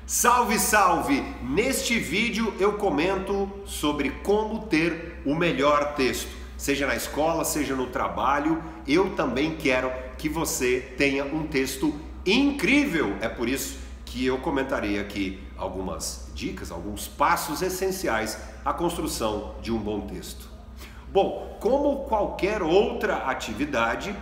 Salve, salve! Neste vídeo eu comento sobre como ter o melhor texto, seja na escola, seja no trabalho. Eu também quero que você tenha um texto incrível. É por isso que eu comentarei aqui algumas dicas, alguns passos essenciais à construção de um bom texto. Bom, como qualquer outra atividade,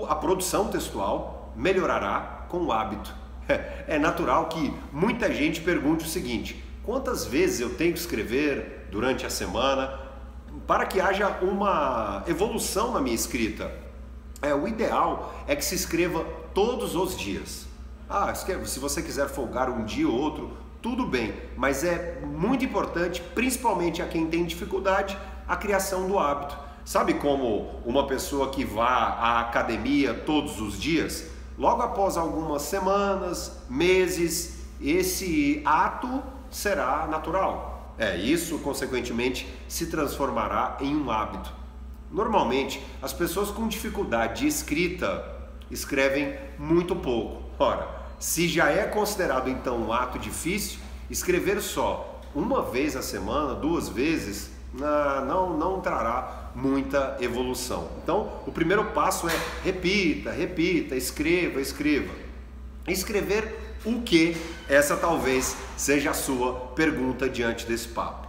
a produção textual melhorará com o hábito. É natural que muita gente pergunte o seguinte: quantas vezes eu tenho que escrever durante a semana para que haja uma evolução na minha escrita? O ideal é que se escreva todos os dias. Se você quiser folgar um dia ou outro, tudo bem, mas é muito importante, principalmente a quem tem dificuldade, a criação do hábito. Sabe como uma pessoa que vá à academia todos os dias? Logo após algumas semanas, meses, esse ato será natural. Isso, consequentemente, se transformará em um hábito. Normalmente, as pessoas com dificuldade de escrita escrevem muito pouco. Ora, se já é considerado então um ato difícil, escrever só uma vez a semana, 2 vezes, não trará muita evolução. Então, o primeiro passo é repita, escreva. Escrever o quê? Essa talvez seja a sua pergunta diante desse papo.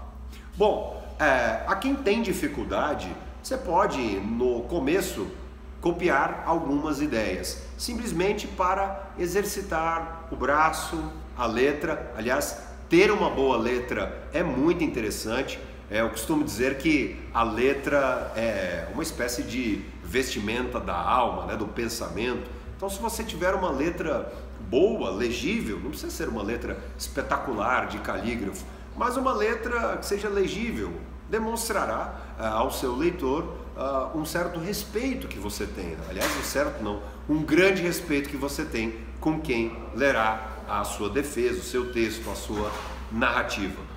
Bom, a quem tem dificuldade, você pode, no começo, copiar algumas ideias, simplesmente para exercitar o braço, a letra. Aliás, ter uma boa letra é muito interessante. Eu costumo dizer que a letra é uma espécie de vestimenta da alma, do pensamento. Então, se você tiver uma letra boa, legível, não precisa ser uma letra espetacular de calígrafo, mas uma letra que seja legível, demonstrará ao seu leitor um certo respeito que você tem. Aliás, um grande respeito que você tem com quem lerá a sua defesa, o seu texto, a sua narrativa.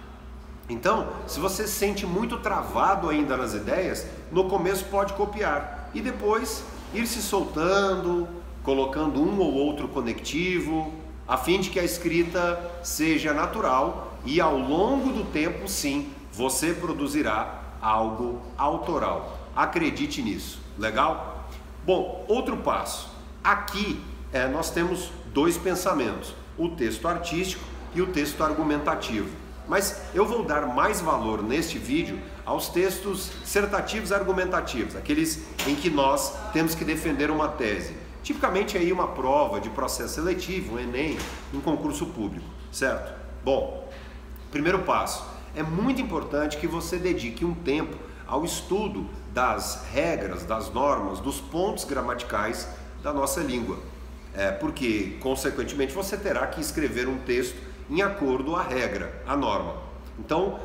Então, se você se sente muito travado ainda nas ideias, no começo pode copiar e depois ir se soltando, colocando um ou outro conectivo, a fim de que a escrita seja natural e ao longo do tempo, sim, você produzirá algo autoral. Acredite nisso, legal? Bom, outro passo. Aqui nós temos 2 pensamentos, o texto artístico e o texto argumentativo. Mas eu vou dar mais valor neste vídeo aos textos dissertativos argumentativos, aqueles em que nós temos que defender uma tese. Tipicamente aí uma prova de processo seletivo, um Enem, um concurso público, certo? Bom, primeiro passo, é muito importante que você dedique um tempo ao estudo das regras, das normas, dos pontos gramaticais da nossa língua. Porque, consequentemente, você terá que escrever um texto em acordo à regra, à norma. Então,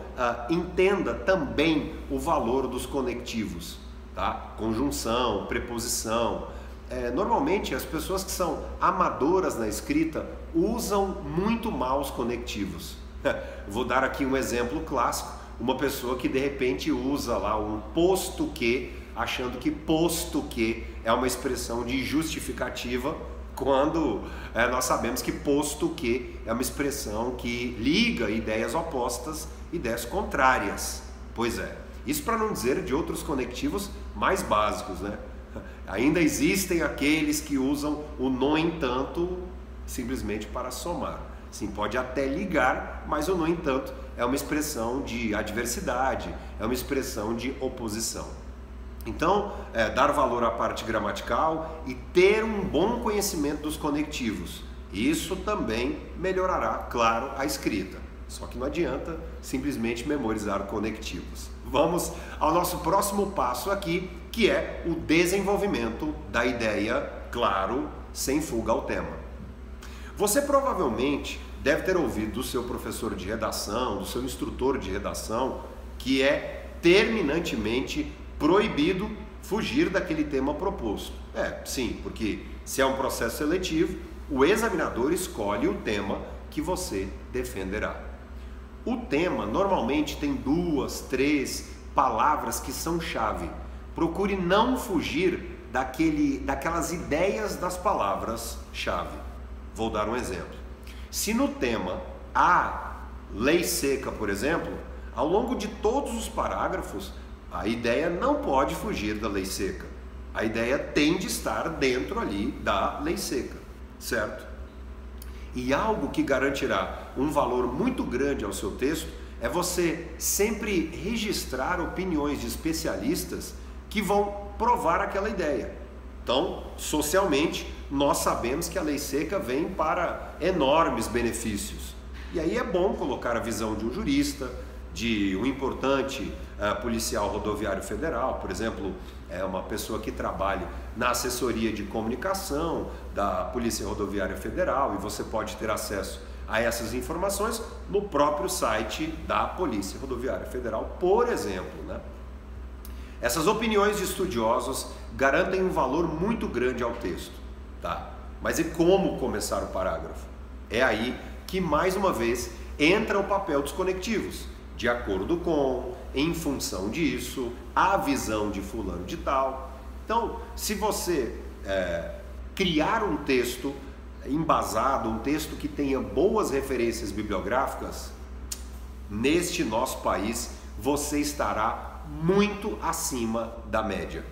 entenda também o valor dos conectivos, tá? Conjunção, preposição. Normalmente, as pessoas que são amadoras na escrita usam muito mal os conectivos. Vou dar aqui um exemplo clássico. Uma pessoa que de repente usa lá um posto que, achando que posto que é uma expressão de justificativa, quando nós sabemos que posto que é uma expressão que liga ideias opostas, ideias contrárias. Pois é, isso para não dizer de outros conectivos mais básicos, Ainda existem aqueles que usam o no entanto simplesmente para somar. Sim, pode até ligar, mas o no entanto é uma expressão de adversidade, é uma expressão de oposição. Então, dar valor à parte gramatical e ter um bom conhecimento dos conectivos. Isso também melhorará, claro, a escrita. Só que não adianta simplesmente memorizar conectivos. Vamos ao nosso próximo passo aqui, que é o desenvolvimento da ideia, claro, sem fuga ao tema. Você provavelmente deve ter ouvido do seu professor de redação, do seu instrutor de redação, que é terminantemente proibido fugir daquele tema proposto. Sim, porque se é um processo seletivo, o examinador escolhe o tema que você defenderá. O tema normalmente tem 2, 3 palavras que são chave. Procure não fugir daquelas ideias das palavras chave. Vou dar um exemplo. Se no tema A lei seca, por exemplo, ao longo de todos os parágrafos, a ideia não pode fugir da lei seca. A ideia tem de estar dentro ali da lei seca, certo? E algo que garantirá um valor muito grande ao seu texto é você sempre registrar opiniões de especialistas que vão provar aquela ideia. Então, socialmente, nós sabemos que a lei seca vem para enormes benefícios. E aí é bom colocar a visão de um jurista, de um importante policial rodoviário federal, por exemplo, é uma pessoa que trabalha na assessoria de comunicação da Polícia Rodoviária Federal, e você pode ter acesso a essas informações no próprio site da Polícia Rodoviária Federal, por exemplo, né? Essas opiniões de estudiosos garantem um valor muito grande ao texto, tá? Mas e como começar o parágrafo? É aí que, mais uma vez, entra o papel dos conectivos. De acordo com, em função disso, a visão de fulano de tal. Então, se você criar um texto embasado, um texto que tenha boas referências bibliográficas, neste nosso país você estará muito acima da média.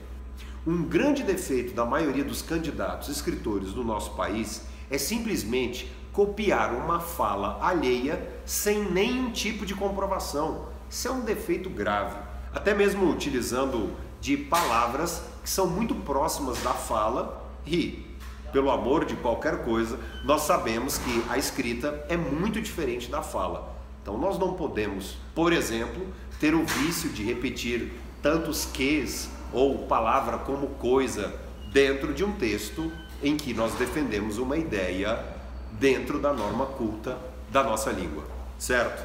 Um grande defeito da maioria dos candidatos escritores do nosso país é simplesmente copiar uma fala alheia sem nenhum tipo de comprovação. Isso é um defeito grave, até mesmo utilizando de palavras que são muito próximas da fala e, pelo amor de qualquer coisa, nós sabemos que a escrita é muito diferente da fala. Então nós não podemos, por exemplo, ter o vício de repetir tantos ques ou palavra como coisa dentro de um texto em que nós defendemos uma ideia dentro da norma culta da nossa língua, certo?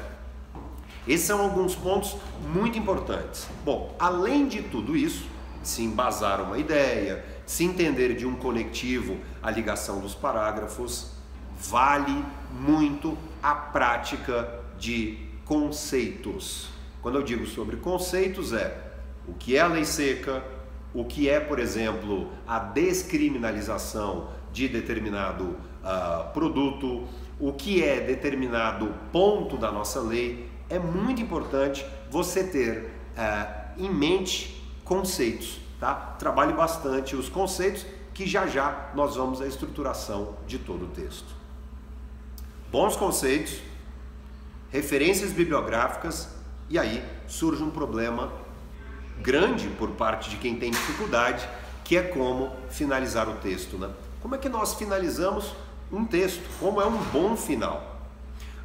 Esses são alguns pontos muito importantes. Bom, além de tudo isso, se embasar uma ideia, se entender de um conectivo a ligação dos parágrafos, vale muito a prática de conceitos. Quando eu digo sobre conceitos, o que é a lei seca, o que é, por exemplo, a descriminalização de determinado produto, o que é determinado ponto da nossa lei. É muito importante você ter em mente conceitos, tá? Trabalhe bastante os conceitos, que já já nós vamos à estruturação de todo o texto. Bons conceitos, referências bibliográficas, e aí surge um problema grande por parte de quem tem dificuldade, que é como finalizar o texto, né? Como é que nós finalizamos um texto? Como é um bom final?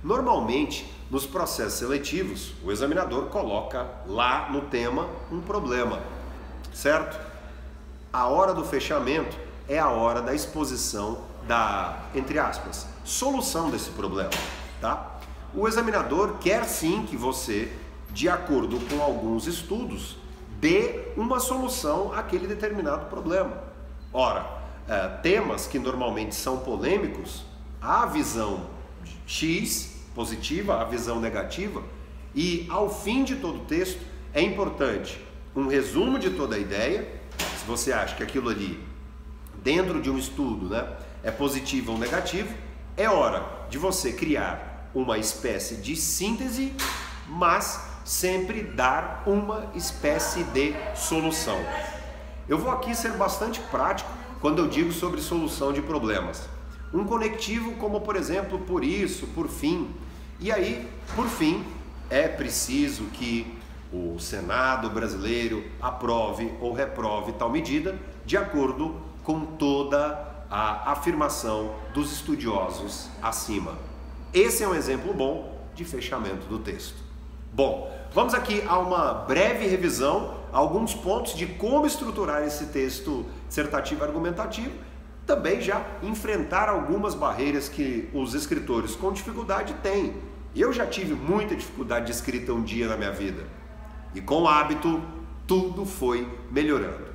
Normalmente, nos processos seletivos, o examinador coloca lá no tema um problema, certo? A hora do fechamento é a hora da exposição da, entre aspas, solução desse problema, tá? O examinador quer sim que você, de acordo com alguns estudos, dê uma solução àquele determinado problema. Ora, temas que normalmente são polêmicos, há a visão X, positiva, a visão negativa, e ao fim de todo o texto é importante um resumo de toda a ideia. Se você acha que aquilo ali, dentro de um estudo, né, é positivo ou negativo, é hora de você criar uma espécie de síntese, mas sempre dar uma espécie de solução. Eu vou aqui ser bastante prático quando eu digo sobre solução de problemas. Um conectivo como, por exemplo, por isso, por fim. E aí, por fim, é preciso que o Senado brasileiro aprove ou reprove tal medida de acordo com toda a afirmação dos estudiosos acima. Esse é um exemplo bom de fechamento do texto. Bom, vamos aqui a uma breve revisão, alguns pontos de como estruturar esse texto dissertativo argumentativo, também já enfrentar algumas barreiras que os escritores com dificuldade têm. Eu já tive muita dificuldade de escrita um dia na minha vida, e com o hábito tudo foi melhorando.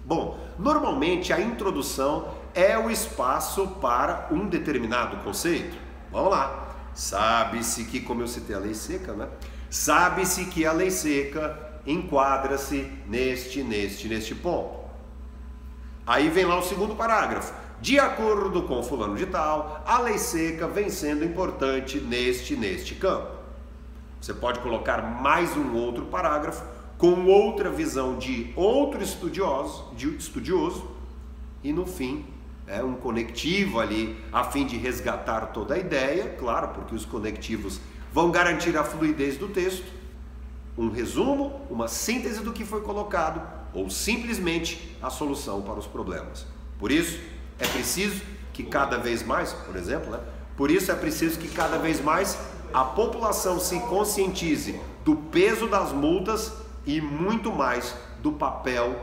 Bom, normalmente a introdução é o espaço para um determinado conceito. Vamos lá. Sabe-se que, como eu citei a lei seca, né? Sabe-se que a lei seca enquadra-se neste ponto. Aí vem lá o segundo parágrafo. de acordo com fulano de tal, a lei seca vem sendo importante neste campo. Você pode colocar mais um outro parágrafo com outra visão de outro estudioso e no fim um conectivo ali a fim de resgatar toda a ideia, claro, porque os conectivos vão garantir a fluidez do texto, um resumo, uma síntese do que foi colocado ou simplesmente a solução para os problemas. Por isso é preciso que cada vez mais, por exemplo, por isso é preciso que cada vez mais a população se conscientize do peso das multas e muito mais do papel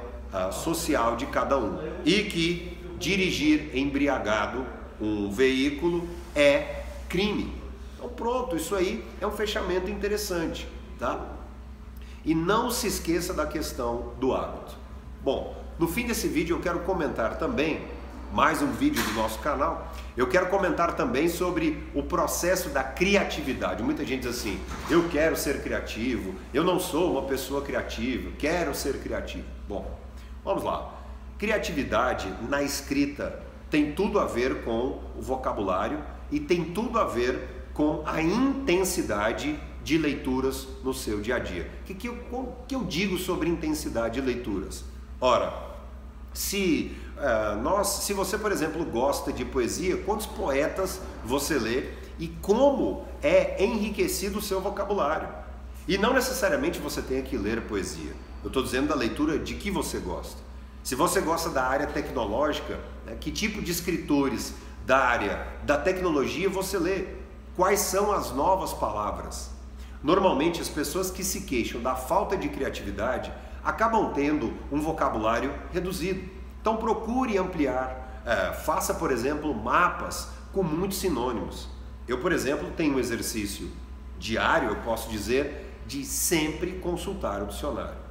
social de cada um. E que dirigir embriagado um veículo é crime. Então pronto, isso aí é um fechamento interessante, tá? E não se esqueça da questão do hábito. Bom, no fim desse vídeo eu quero comentar também, mais um vídeo do nosso canal, eu quero comentar também sobre o processo da criatividade. Muita gente diz assim, eu quero ser criativo, eu não sou uma pessoa criativa, quero ser criativo. Bom, vamos lá. Criatividade na escrita tem tudo a ver com o vocabulário e tem tudo a ver com a intensidade de leituras no seu dia a dia. O que eu digo sobre intensidade de leituras? Ora, se você, por exemplo, gosta de poesia, quantos poetas você lê e como é enriquecido o seu vocabulário? E não necessariamente você tenha que ler poesia. Eu estou dizendo da leitura de que você gosta. Se você gosta da área tecnológica, que tipo de escritores da área da tecnologia você lê? Quais são as novas palavras? Normalmente as pessoas que se queixam da falta de criatividade acabam tendo um vocabulário reduzido. Então procure ampliar, faça, por exemplo, mapas com muitos sinônimos. Eu, por exemplo, tenho um exercício diário, eu posso dizer, de sempre consultar o dicionário.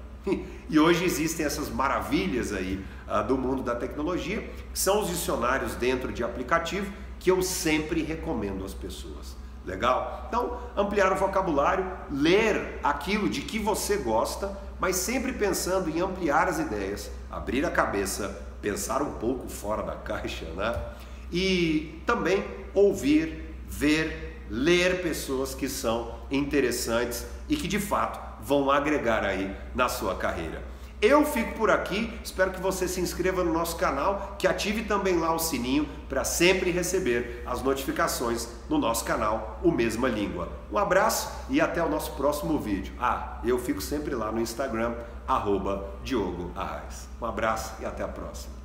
E hoje existem essas maravilhas aí do mundo da tecnologia, que são os dicionários dentro de aplicativo, que eu sempre recomendo às pessoas. Legal? Então, ampliar o vocabulário, ler aquilo de que você gosta, mas sempre pensando em ampliar as ideias, abrir a cabeça, pensar um pouco fora da caixa, né? E também ouvir, ver, ler pessoas que são interessantes e que de fato vão agregar aí na sua carreira. Eu fico por aqui, espero que você se inscreva no nosso canal, que ative também lá o sininho para sempre receber as notificações no nosso canal, o Mesma Língua. Um abraço e até o nosso próximo vídeo. Eu fico sempre lá no Instagram, @Diogo Arraes. Um abraço e até a próxima.